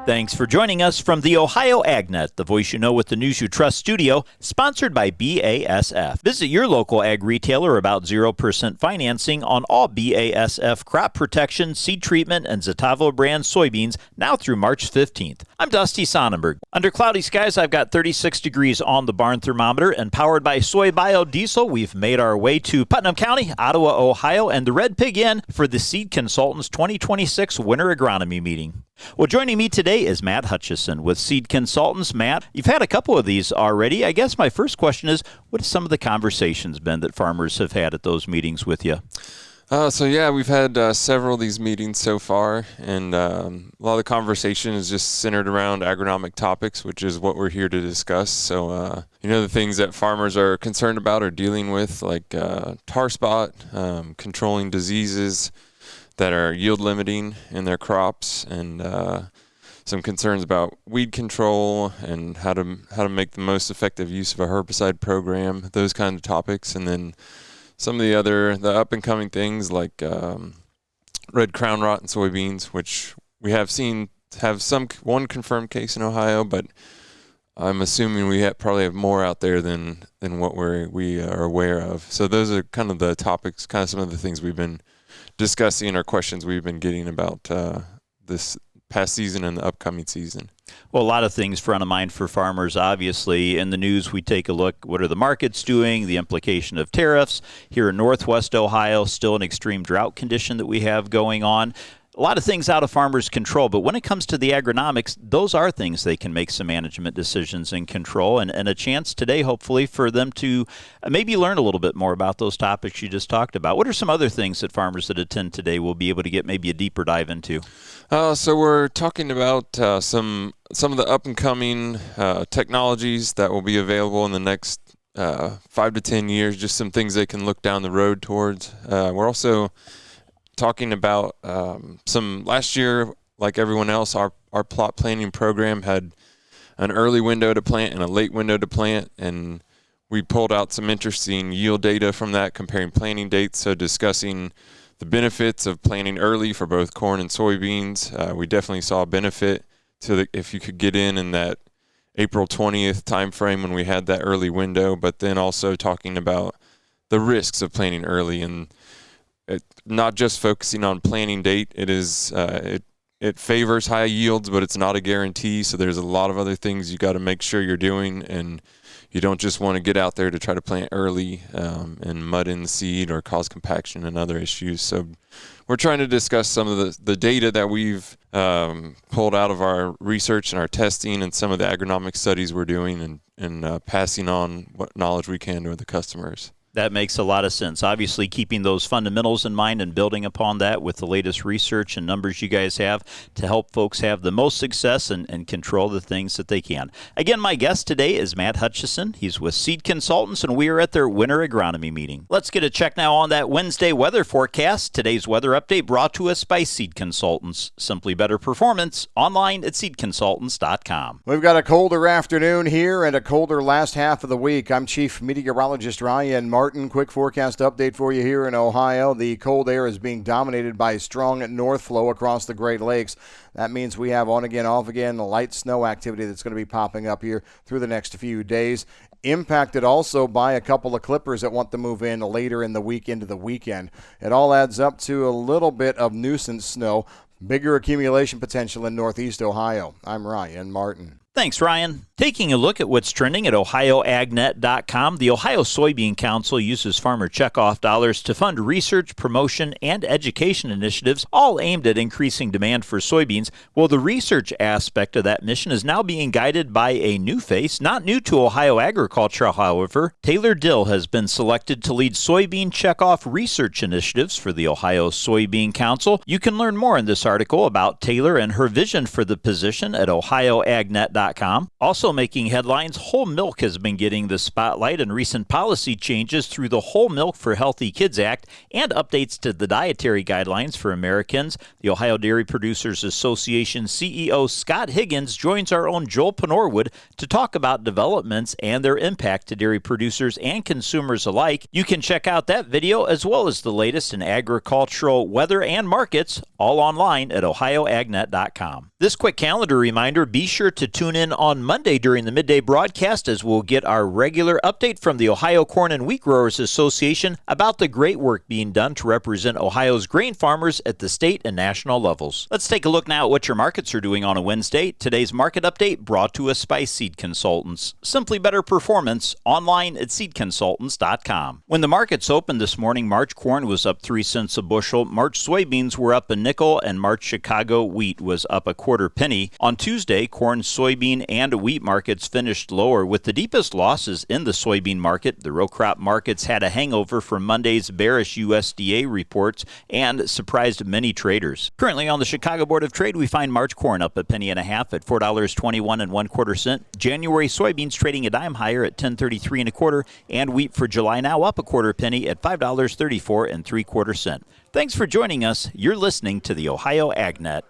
Thanks for joining us from the Ohio AgNet, the voice you know with the news you trust studio, sponsored by BASF. Visit your local ag retailer about 0% financing on all BASF crop protection, seed treatment, and Zetavo brand soybeans now through March 15th. I'm Dusty Sonnenberg. Under cloudy skies, I've got 36 degrees on the barn thermometer, and powered by soy biodiesel, we've made our way to Putnam County, Ottawa, Ohio, and the Red Pig Inn for the Seed Consultants 2026 Winter Agronomy Meeting. Well, joining me today is Matt Hutchison with Seed Consultants. Matt, you've had a couple of these already. I guess my first question is, what have some of the conversations been that farmers have had at those meetings with you? We've had several of these meetings so far, and a lot of the conversation is just centered around agronomic topics, which is what we're here to discuss. So, the things that farmers are concerned about or dealing with, like tar spot, controlling diseases that are yield limiting in their crops, and some concerns about weed control and how to make the most effective use of a herbicide program, those kinds of topics. And then some of the up and coming things like red crown rot in soybeans, which we have seen have one confirmed case in Ohio, but I'm assuming we probably have more out there than what we are aware of. So those are kind of the topics, kind of some of the things we've been discussing or questions we've been getting about this past season and the upcoming season. Well, a lot of things front of mind for farmers. Obviously, in the news, we take a look, what are the markets doing, the implication of tariffs. Here in Northwest Ohio, still an extreme drought condition that we have going on. A lot of things out of farmers' control, but when it comes to the agronomics, those are things they can make some management decisions and control, and a chance today, hopefully, for them to maybe learn a little bit more about those topics you just talked about. What are some other things that farmers that attend today will be able to get maybe a deeper dive into? So we're talking about some of the up-and-coming technologies that will be available in the next 5 to 10 years, just some things they can look down the road towards. We're also talking about some last year, like everyone else, our plot planning program had an early window to plant and a late window to plant, and we pulled out some interesting yield data from that, comparing planting dates, so discussing the benefits of planting early for both corn and soybeans. We definitely saw a benefit if you could get in that April 20th time frame when we had that early window, but then also talking about the risks of planting early, and not just focusing on planting date. It is it favors high yields, but it's not a guarantee. So there's a lot of other things you got to make sure you're doing, and you don't just want to get out there to try to plant early and mud in the seed or cause compaction and other issues. So we're trying to discuss some of the data that we've pulled out of our research and our testing and some of the agronomic studies we're doing, and passing on what knowledge we can to the customers. That makes a lot of sense. Obviously, keeping those fundamentals in mind and building upon that with the latest research and numbers you guys have to help folks have the most success and control the things that they can. Again, my guest today is Matt Hutchison. He's with Seed Consultants, and we are at their Winter Agronomy Meeting. Let's get a check now on that Wednesday weather forecast. Today's weather update brought to us by Seed Consultants. Simply better performance, online at seedconsultants.com. We've got a colder afternoon here and a colder last half of the week. I'm Chief Meteorologist Ryan Martin. Quick forecast update for you here in Ohio. The cold air is being dominated by strong north flow across the Great Lakes. That means we have on again, off again, light snow activity that's going to be popping up here through the next few days. Impacted also by a couple of clippers that want to move in later in the week into the weekend. It all adds up to a little bit of nuisance snow, bigger accumulation potential in northeast Ohio. I'm Ryan Martin. Thanks, Ryan. Taking a look at what's trending at OhioAgNet.com, the Ohio Soybean Council uses farmer checkoff dollars to fund research, promotion, and education initiatives, all aimed at increasing demand for soybeans. Well, the research aspect of that mission is now being guided by a new face, not new to Ohio agriculture, however. Taylor Dill has been selected to lead soybean checkoff research initiatives for the Ohio Soybean Council. You can learn more in this article about Taylor and her vision for the position at OhioAgNet.com. OhioAgNet.com. Also making headlines, whole milk has been getting the spotlight in recent policy changes through the Whole Milk for Healthy Kids Act and updates to the dietary guidelines for Americans. The Ohio Dairy Producers Association CEO Scott Higgins joins our own Joel Panorwood to talk about developments and their impact to dairy producers and consumers alike. You can check out that video as well as the latest in agricultural weather and markets all online at OhioAgNet.com. This quick calendar reminder, be sure to tune in on Monday during the midday broadcast as we'll get our regular update from the Ohio Corn and Wheat Growers Association about the great work being done to represent Ohio's grain farmers at the state and national levels. Let's take a look now at what your markets are doing on a Wednesday. Today's market update brought to us by Seed Consultants. Simply better performance online at seedconsultants.com. When the markets opened this morning, March corn was up 3 cents a bushel, March soybeans were up a nickel, and March Chicago wheat was up a quarter penny. On Tuesday, corn, soybean, and wheat markets finished lower, with the deepest losses in the soybean market. The row crop markets had a hangover from Monday's bearish USDA reports and surprised many traders. Currently on the Chicago Board of Trade, we find March corn up a penny and a half at $4.21 1/4. January soybeans trading a dime higher at $10.33 1/4, and wheat for July now up a quarter penny at $5.34 3/4. Thanks for joining us. You're listening to the Ohio AgNet.